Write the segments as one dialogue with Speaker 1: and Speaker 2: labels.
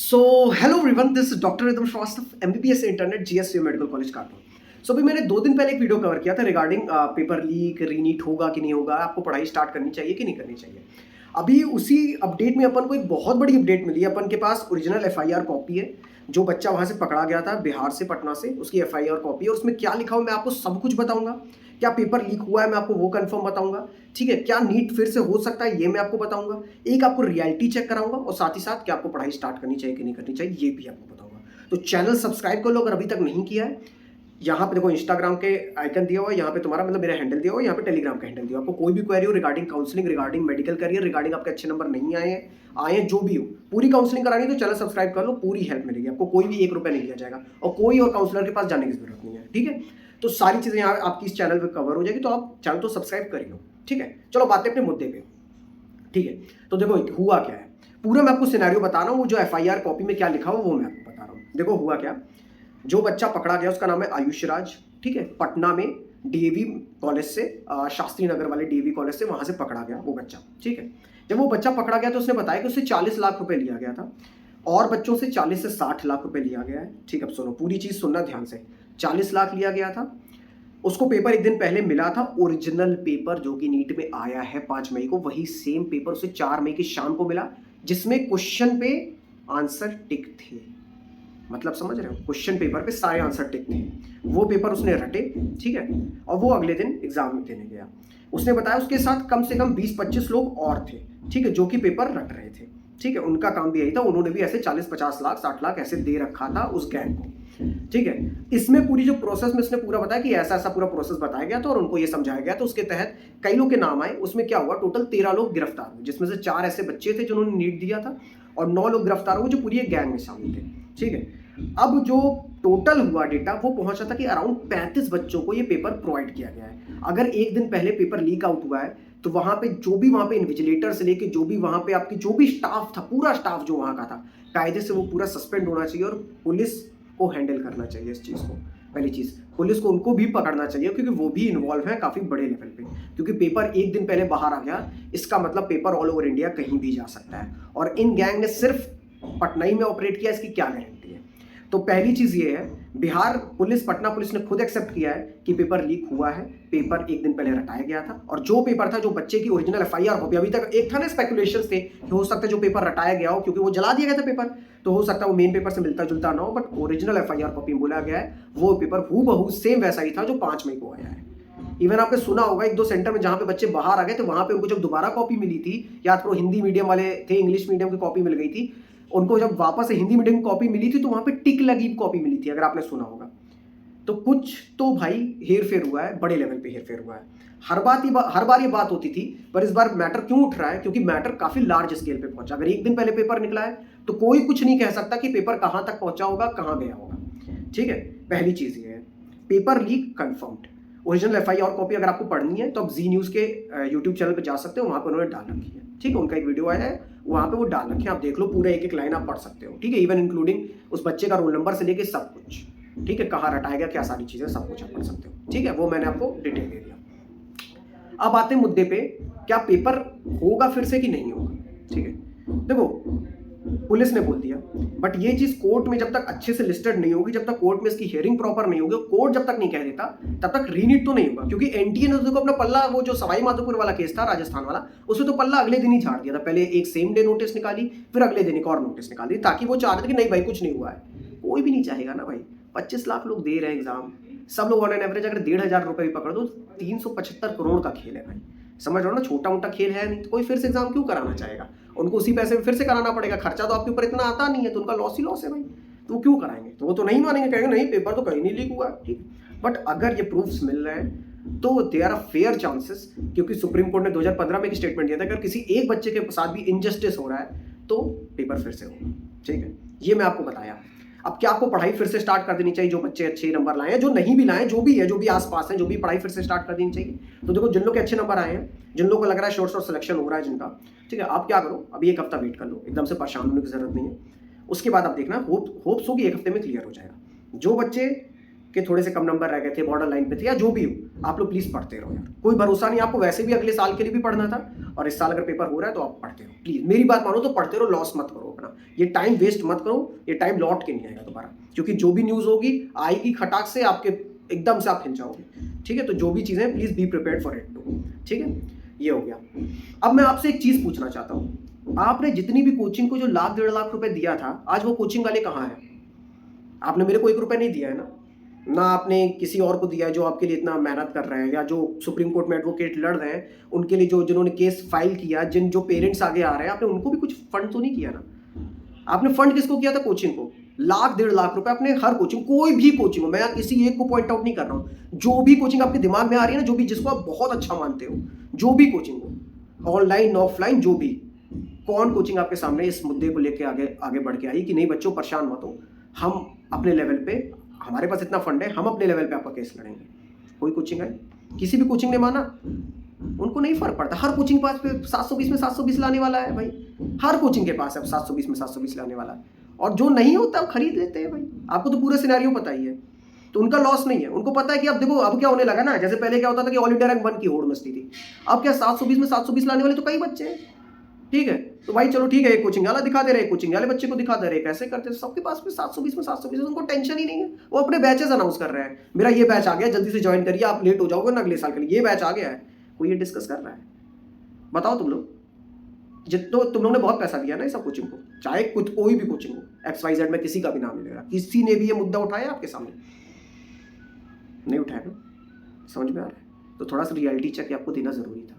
Speaker 1: So hello everyone, this is doctor Ridham Shrivastava, MBBS internet, GSU medical college Kanpur. So अभी मैंने 2 दिन पहले एक वीडियो कवर किया था रिगार्डिंग पेपर लीक, रीनीट होगा कि नहीं होगा, आपको पढ़ाई स्टार्ट करनी चाहिए कि नहीं करनी चाहिए। अभी उसी अपडेट में अपन को एक बहुत बड़ी अपडेट मिली है। अपन के पास ओरिजिनल एफआईआर कॉपी है। जो बच्चा वहां से पकड़ा गया था बिहार से, पटना से, उसकी एफआईआर कॉपी है और उसमें क्या लिखा हो मैं आपको सब कुछ बताऊंगा। क्या पेपर लीक हुआ है मैं आपको वो कंफर्म बताऊंगा। ठीक है, क्या नीट फिर से हो सकता है ये मैं आपको बताऊंगा। एक आपको रियलिटी चेक कराऊंगा और साथ ही साथ क्या आपको पढ़ाई स्टार्ट करनी चाहिए कि नहीं करनी चाहिए ये भी आपको बताऊंगा। तो चैनल सब्सक्राइब कर लो अगर अभी तक नहीं किया है। यहाँ पे देखो इंस्टाग्राम के आइकन दिया हुआ है, यहाँ पे तुम्हारा मतलब मेरा हैंडल दिया हुआ है, यहाँ पे टेलीग्राम का हैंडल दिया हुआ है। आपको कोई भी क्वेरी हो regarding counselling, regarding medical career, regarding आपके अच्छे नंबर नहीं आए जो भी हो, पूरी काउंसलिंग करानी तो चैनल सब्सक्राइब कर लो, पूरी हेल्प मिलेगी आपको। कोई भी 1 रुपया नहीं लिया जाएगा और कोई और काउंसलर के पास जाने की जरूरत नहीं है। ठीक है, तो सारी चीजें यहाँ आपकी इस चैनल पर कवर हो जाएगी, तो आप चैनल तो सब्सक्राइब कर लो। ठीक है, चलो बातें अपने मुद्दे पे। ठीक है, तो देखो हुआ क्या है, पूरा मैं आपको सिनेरियो बता रहा हूँ। वो जो एफआईआर कॉपी में क्या लिखा हो वो मैं आपको बता रहा हूँ। देखो हुआ क्या, जो बच्चा पकड़ा गया उसका नाम है आयुष राज। ठीक है, पटना में डीएवी कॉलेज से, शास्त्री नगर वाले डीएवी कॉलेज से, वहां से पकड़ा गया वो बच्चा। ठीक है, जब वो बच्चा पकड़ा गया तो उसने बताया कि उससे 40 लाख रुपए लिया गया था और बच्चों से 40 से 60 लाख रुपए लिया गया है। ठीक है, अब सुनो पूरी चीज, सुनना ध्यान से। 40 लाख लिया गया था, उसको पेपर एक दिन पहले मिला था, ओरिजिनल पेपर जो कि नीट में आया है 5 मई को, वही सेम पेपर उसे 4 मई की शाम को मिला, जिसमें क्वेश्चन पे आंसर टिक थे। मतलब समझ रहे हो, क्वेश्चन पेपर पे सारे आंसर टिक थे। वो पेपर उसने रटे। ठीक है, और वो अगले दिन एग्जाम देने गया। उसने बताया उसके साथ कम से कम 20-25 लोग और थे। ठीक है, जो कि पेपर रट रहे थे। ठीक है, उनका काम भी यही था, उन्होंने भी ऐसे 40-50 लाख 60 लाख ऐसे दे रखा था उस गैंग को। ठीक है, इसमें पूरी जो प्रोसेस में उसने पूरा बताया कि ऐसा ऐसा पूरा प्रोसेस बताया गया था और उनको ये समझाया गया, तो उसके तहत कई लोग के नाम आए। उसमें क्या हुआ, टोटल 13 लोग गिरफ्तार हुए, जिसमें से 4 ऐसे बच्चे थे जिन्होंने नीट दिया था और 9 लोग गिरफ्तार हुए जो पूरी एक गैंग में शामिल थे। ठीक है, अब जो टोटल हुआ डेटा वो पहुंचा था कि अराउंड 35 बच्चों को ये पेपर प्रोवाइड किया गया है। अगर एक दिन पहले पेपर लीक आउट हुआ है तो वहां पे जो भी वहां पे इन्विजिलेटर से लेके जो भी वहां पे आपकी जो भी स्टाफ था, पूरा स्टाफ जो वहां का था, कायदे से वो पूरा सस्पेंड होना चाहिए और पुलिस को हैंडल करना चाहिए इस चीज को। पहली चीज, पुलिस को उनको भी पकड़ना चाहिए क्योंकि वो भी इन्वॉल्व है काफी बड़े लेवल पे। क्योंकि पेपर एक दिन पहले बाहर आ गया, इसका मतलब पेपर ऑल ओवर इंडिया कहीं भी जा सकता है और इन गैंग ने सिर्फ पटना ही में ऑपरेट किया, इसकी क्या गारंटी है। तो पहली चीज ये है, बिहार पुलिस, पटना पुलिस ने खुद एक्सेप्ट किया है कि पेपर लीक हुआ है, पेपर एक दिन पहले रटाया गया था और जो पेपर था, जो बच्चे की ओरिजिनल एफआईआर कॉपी, अभी तक एक था ना स्पेकुलेशंस थे कि हो सकता है जो पेपर रटाया गया हो, क्योंकि वो जला दिया गया था पेपर, तो हो सकता है वो मेन पेपर से मिलता जुलता ना हो, बट ओरिजिनल एफआईआर कॉपी में बोला गया है वो पेपर हूबहू सेम वैसा ही था जो 5 मई को आया है। इवन आपने सुना होगा 1-2 सेंटर में जहां पे बच्चे बाहर आ गए थे, वहां पे उनको जब दोबारा कॉपी मिली थी, याद करो हिंदी मीडियम वाले थे, इंग्लिश मीडियम की कॉपी मिल गई थी, उनको जब वापस से हिंदी मीडियम की कॉपी मिली थी तो वहां पे टिक लगी कॉपी मिली थी, अगर आपने सुना होगा। तो कुछ तो भाई हेर फेर हुआ है, बड़े लेवल पे हेर फेर हुआ है। हर बार ये बात होती थी, पर इस बार मैटर क्यों उठ रहा है, क्योंकि मैटर काफी लार्ज स्केल पे पहुंचा। अगर एक दिन पहले पेपर निकला है तो कोई कुछ नहीं कह सकता कि पेपर कहां तक पहुंचा होगा, कहां गया होगा। ठीक है, पहली चीज ये है, paper leak confirmed. Original FIR copy अगर आपको पढ़नी है तो आप जी न्यूज के यूट्यूब चैनल पे जा सकते हो, वहां पर उन्होंने डाल रखी है। ठीक है, उनका एक वीडियो आया है, वहां पे वो डाल रखे हैं, आप देख लो, पूरा एक एक लाइन आप पढ़ सकते हो। ठीक है, इवन इंक्लूडिंग उस बच्चे का रोल नंबर से लेके सब कुछ। ठीक है, कहाँ रटाया गया, क्या सारी चीजें, सब कुछ आप पढ़ सकते हो। ठीक है, वो मैंने आपको डिटेल दे दिया। अब आते हैं मुद्दे पे, क्या पेपर होगा फिर से कि नहीं होगा। ठीक है, देखो पुलिस ने बोल दिया, बट ये चीज कोर्ट में जब तक अच्छे से लिस्टेड नहीं होगी, जब तक कोर्ट में इसकी हियरिंग प्रॉपर नहीं होगी, कोर्ट जब तक नहीं कह देता तब तक रीनीट तो नहीं होगा। क्योंकि एनटीए ने देखो अपना पल्ला, वो जो सवाई माधोपुर वाला केस था राजस्थान वाला, उसमें तो पल्ला अगले दिन ही झाड़ दिया था। पहले एक सेम डे नोटिस निकाली, फिर अगले दिन एक और नोटिस निकाल दी, ताकि वो चाह रहे थे कि नहीं भाई कुछ नहीं हुआ है। कोई भी नहीं चाहेगा ना भाई, 25 लाख लोग दे रहे हैं एग्जाम, सब लोग ऑन एन एवरेज अगर 1,500 रुपए भी पकड़ दो, 375 करोड़ का खेल है भाई। समझ रहे हो ना, छोटा मोटा खेल है नहीं, तो कोई फिर से एग्जाम क्यों कराना चाहेगा। उनको उसी पैसे में फिर से कराना पड़ेगा, खर्चा तो आपके ऊपर इतना आता नहीं है, तो उनका लॉस ही लॉस है भाई, तो वो क्यों कराएंगे। तो वो तो नहीं मानेंगे, कहेंगे नहीं पेपर तो कहीं नहीं लीक हुआ। ठीक, बट अगर ये प्रूफ्स मिल रहे हैं तो दे आर फेयर चांसेस, क्योंकि सुप्रीम कोर्ट ने 2015 में एक स्टेटमेंट दिया था, अगर किसी एक बच्चे के साथ भी इनजस्टिस हो रहा है तो पेपर फिर से होगा। ठीक है, ये मैं आपको बताया। अब क्या आपको पढ़ाई फिर से स्टार्ट कर देनी चाहिए, जो बच्चे अच्छे नंबर लाए हैं, जो नहीं भी लाए, जो भी है, जो भी आसपास है, जो भी पढ़ाई फिर से स्टार्ट कर देनी चाहिए। तो देखो जिन लोग के अच्छे नंबर आए हैं, जिन लोगों को लग रहा है शॉर्ट सिलेक्शन हो रहा है जिनका, ठीक है, आप क्या करो, अभी 1 हफ्ता वेट कर लो, एकदम से परेशान होने की जरूरत नहीं है। उसके बाद आप देखना, होप्स होगी 1 हफ्ते में क्लियर हो जाएगा। जो बच्चे कि थोड़े से कम नंबर रह गए थे, बॉर्डर लाइन पे थे, या जो भी हो, आप लोग प्लीज़ पढ़ते रहो यार। कोई भरोसा नहीं, आपको वैसे भी अगले साल के लिए भी पढ़ना था, और इस साल अगर पेपर हो रहा है तो आप पढ़ते रहो प्लीज़। मेरी बात मानो तो पढ़ते रहो, लॉस मत करो अपना, ये टाइम वेस्ट मत करो, ये टाइम लौट के नहीं आएगा दोबारा, क्योंकि जो भी न्यूज़ होगी आएगी खटाक से आपके, एकदम से आप हिल जाओगे, ठीक है। तो जो भी चीज़ें, please be prepared for it too, ठीक है। ये हो गया। अब मैं आपसे एक चीज़ पूछना चाहता हूँ, आपने जितनी भी कोचिंग को जो लाख 1.5 लाख रुपए दिया था, आज वो कोचिंग वाले कहाँ हैं? आपने मेरे को 1 रुपया नहीं दिया है ना आपने किसी और को दिया है जो आपके लिए इतना मेहनत कर रहे हैं, या जो सुप्रीम कोर्ट में एडवोकेट लड़ रहे हैं उनके लिए, जो जिन्होंने केस फाइल किया, जो पेरेंट्स आगे आ रहे हैं, आपने उनको भी कुछ फंड तो नहीं किया ना। आपने फंड किसको किया था? कोचिंग को। लाख 1.5 लाख रुपए आपने हर कोचिंग, कोई भी कोचिंग हो, मैं किसी एक को पॉइंट आउट नहीं कर रहा हूँ, जो भी कोचिंग आपके दिमाग में आ रही है ना, जो भी जिसको आप बहुत अच्छा मानते हो, जो भी कोचिंग हो, ऑनलाइन ऑफलाइन जो भी, कौन कोचिंग आपके सामने इस मुद्दे को लेकर आगे बढ़ के आई कि नहीं बच्चों परेशान मत हो, हम अपने लेवल पे, हमारे पास इतना फंड है, हम अपने लेवल पे आपका केस लड़ेंगे? कोई कोचिंग है? किसी भी कोचिंग ने माना? उनको नहीं फर्क पड़ता। हर कोचिंग के पास 720 में 720 लाने वाला है भाई, हर कोचिंग के पास है 720 में 720 लाने वाला है, और जो नहीं होता वो खरीद लेते हैं भाई। आपको तो पूरा सिनेरियो पता ही है, तो उनका लॉस नहीं है। उनको पता है कि अब देखो अब क्या होने लगा ना, जैसे पहले क्या होता था कि ऑल इंडिया रैंक 1 की होड़ मस्ती थी, अब क्या 720 में 720 लाने वाले तो कई बच्चे हैं, ठीक है। तो भाई चलो ठीक है, एक कोचिंग वाला दिखा दे रहे, कोचिंग वाले बच्चे को दिखा दे रहे, कैसे करते हैं सबके पास में 720 में 720, उनको टेंशन ही नहीं है। वो अपने बैचेस अनाउंस कर रहे हैं, मेरा ये बैच आ गया, जल्दी से ज्वाइन करिए, आप लेट हो जाओगे ना अगले साल के लिए, ये बैच आ गया है। कोई ये डिस्कस कर रहा है? बताओ तुम लोग, जितना तुम लोगों ने बहुत पैसा दिया ना इस सब कोचिंग को, चाहे कुछ कोई भी कोचिंग हो, XYZ में किसी का भी नाम नहीं ले रहा, किसी ने भी ये मुद्दा उठाया आपके सामने? नहीं उठाया ना, समझ में आ रहा है? तो थोड़ा सा रियलिटी चेक आपको देना जरूरी था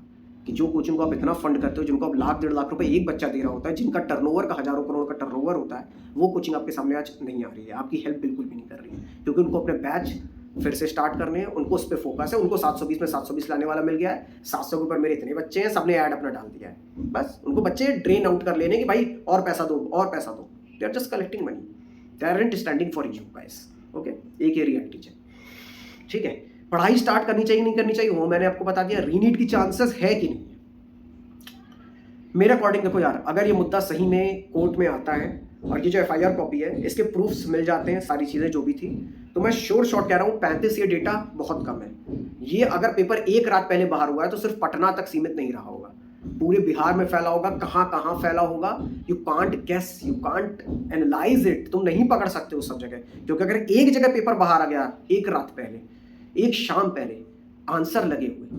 Speaker 1: कि जो कोचिंग को आप इतना फंड करते हो, जिनको आप लाख 1.5 लाख रुपए एक बच्चा दे रहा होता है, जिनका टर्नओवर का हजारों करोड़ का टर्नओवर होता है, वो कोचिंग आपके सामने आज नहीं आ रही है, आपकी हेल्प बिल्कुल भी नहीं कर रही है, क्योंकि उनको अपने बैच फिर से स्टार्ट करने हैं, उनको उस पर फोकस है, उनको 720 में 720 लाने वाला मिल गया है, 700 के ऊपर मेरे इतने बच्चे हैं, सबने ऐड अपना डाल दिया है, बस उनको बच्चे ड्रेन आउट कर लेने कि भाई और पैसा दो और पैसा दो, they are just collecting money, they aren't standing for you guys, okay. एक ये रियलिटी है, ठीक है। पढ़ाई स्टार्ट करनी चाहिए नहीं करनी चाहिए वो मैंने आपको बता दिया। रीनीट की चांसेस है कि नहीं? मेरे अकॉर्डिंग देखो यार, अगर ये मुद्दा सही में कोर्ट में आता है और ये जो FIR कॉपी है इसके प्रूफ्स मिल जाते हैं, सारी चीज़ें जो भी थी, तो मैं श्योर शॉट कह रहा हूँ 35 ये डेटा बहुत कम है। ये अगर पेपर एक रात पहले बाहर हुआ है तो सिर्फ पटना तक सीमित नहीं रहा होगा, पूरे बिहार में फैला होगा, कहाँ कहाँ फैला होगा, you can't guess, you can't analyse it, तुम नहीं पकड़ सकते उस सब जगह। क्योंकि अगर एक जगह पेपर बाहर आ गया एक रात पहले, एक शाम पहले, आंसर लगे हुए,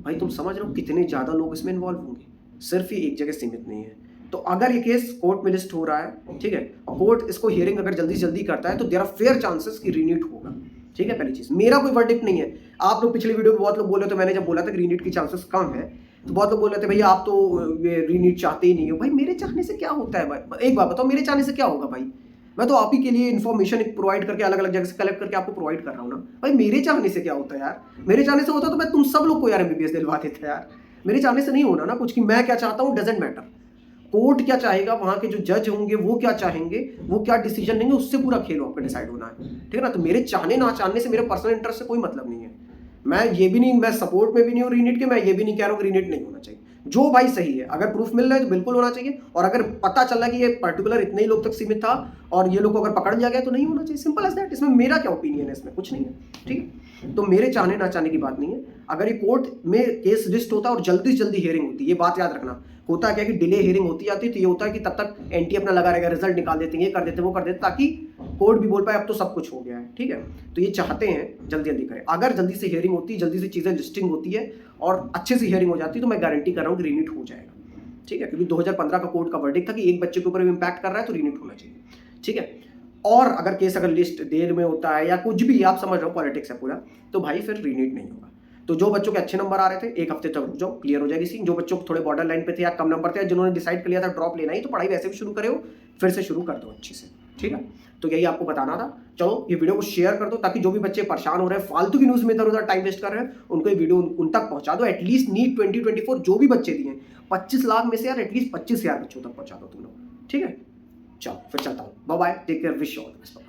Speaker 1: भाई तुम समझ रहे हो कितने ज़्यादा लोग इसमें इन्वॉल्व होंगे, सिर्फ ये एक जगह सीमित नहीं है। तो अगर ये केस कोर्ट में लिस्ट हो रहा है, ठीक है, और कोर्ट इसको हियरिंग अगर जल्दी से जल्दी करता है तो देयर आर फेयर चांसेस कि रीनीट होगा, ठीक है। पहली चीज, मेरा कोई वर्डिक्ट नहीं है। आप लोग पिछले वीडियो में बहुत लोग बोले थे, मैंने जब बोला था कि रीनीट की चांसेस कम है तो बहुत लोग बोल रहे थे भैया आप तो रीनीट चाहते ही नहीं हो। भाई मेरे चाहने से क्या होता है भाई, एक बात बताओ, मेरे चाहने से क्या होगा भाई? मैं तो आप ही के लिए इन्फॉर्मेशन प्रोवाइड करके अलग अलग जगह से कलेक्ट करके आपको प्रोवाइड कर रहा हूँ ना भाई। मेरे चाहने से क्या होता है यार? मेरे चाहने से होता तो मैं तुम सब लोग को यार MBBS दिलवा देता यार। मेरे चाहने से नहीं होना ना कुछ, कि मैं क्या चाहता हूँ डजेंट मैटर, कोर्ट क्या चाहेगा, वहां के जो जज होंगे वो क्या चाहेंगे, वो क्या डिसीजन लेंगे, उससे पूरा खेल आपको डिसाइड होना है, ठीक है ना। तो मेरे चाहने ना चाहने से, मेरे पर्सनल इंटरेस्ट से कोई मतलब नहीं है। मैं ये भी नहीं, मैं सपोर्ट में भी नहीं हूँ रीनीट के, मैं ये भी नहीं कह रहा हूँ रीनीट नहीं होना चाहिए। जो भाई सही है, अगर प्रूफ मिल रहा है तो बिल्कुल होना चाहिए, और अगर पता चल रहा है कि ये पर्टिकुलर इतने ही लोग तक सीमित था और ये लोग को अगर पकड़ लिया गया तो नहीं होना चाहिए, सिंपल एज दैट। इसमें मेरा क्या ओपिनियन है, इसमें कुछ नहीं है, ठीक है। तो मेरे चाहने ना चाहने की बात नहीं है। अगर ये कोर्ट में केस लिस्ट होता और जल्दी से जल्दी हियरिंग होती, ये बात याद रखना, होता क्या कि डिले हियरिंग होती आती तो ये होता है कि तब तक NT अपना लगा रहेगा, रिजल्ट निकाल देते हैं, ये कर देते वो कर देते, ताकि कोर्ट भी बोल पाए अब तो सब कुछ हो गया है, ठीक है। तो ये चाहते हैं जल्दी जल्दी करें। अगर जल्दी से हियरिंग होती, जल्दी से चीज़ें लिस्टिंग होती है और अच्छे से हियरिंग हो जाती, तो मैं गारंटी कर रहा हूँ कि रीनीट हो जाएगा, ठीक है। क्योंकि 2015 का कोर्ट का वर्डिक्ट था कि एक बच्चे के ऊपर इम्पैक्ट कर रहा है तो रीनीट होना चाहिए, ठीक है। और अगर केस अगर लिस्ट देर में होता है या कुछ भी, आप समझ रहे हो पॉलिटिक्स है पूरा, तो भाई फिर रीनीट नहीं होगा। तो जो बच्चों के अच्छे नंबर आ रहे थे, एक हफ्ते तक रुक जाओ, क्लियर हो जाएगी सीन। जो बच्चों को थोड़े बॉर्डर लाइन पे थे या कम नंबर थे, जिन्होंने डिसाइड कर लिया था ड्रॉप लेना ही, तो पढ़ाई वैसे भी शुरू करे हो, फिर से शुरू कर दो अच्छे से, ठीक है। तो यही आपको बताना था। चलो ये वीडियो को शेयर कर दो, ताकि जो भी बच्चे परेशान हो रहे हैं, फालतू की न्यूज़ में इधर उधर टाइम वेस्ट कर रहे हैं, उनको ये वीडियो उन तक पहुंचा दो। एटलीस्ट नीट 2024 जो भी बच्चे दिए 25 लाख में से यार एटलीस्ट 25,000 बच्चों तक पहुंचा दो तुम लोग, ठीक है। चलो फिर चलता हूँ, bye bye, take care, wish you all the best.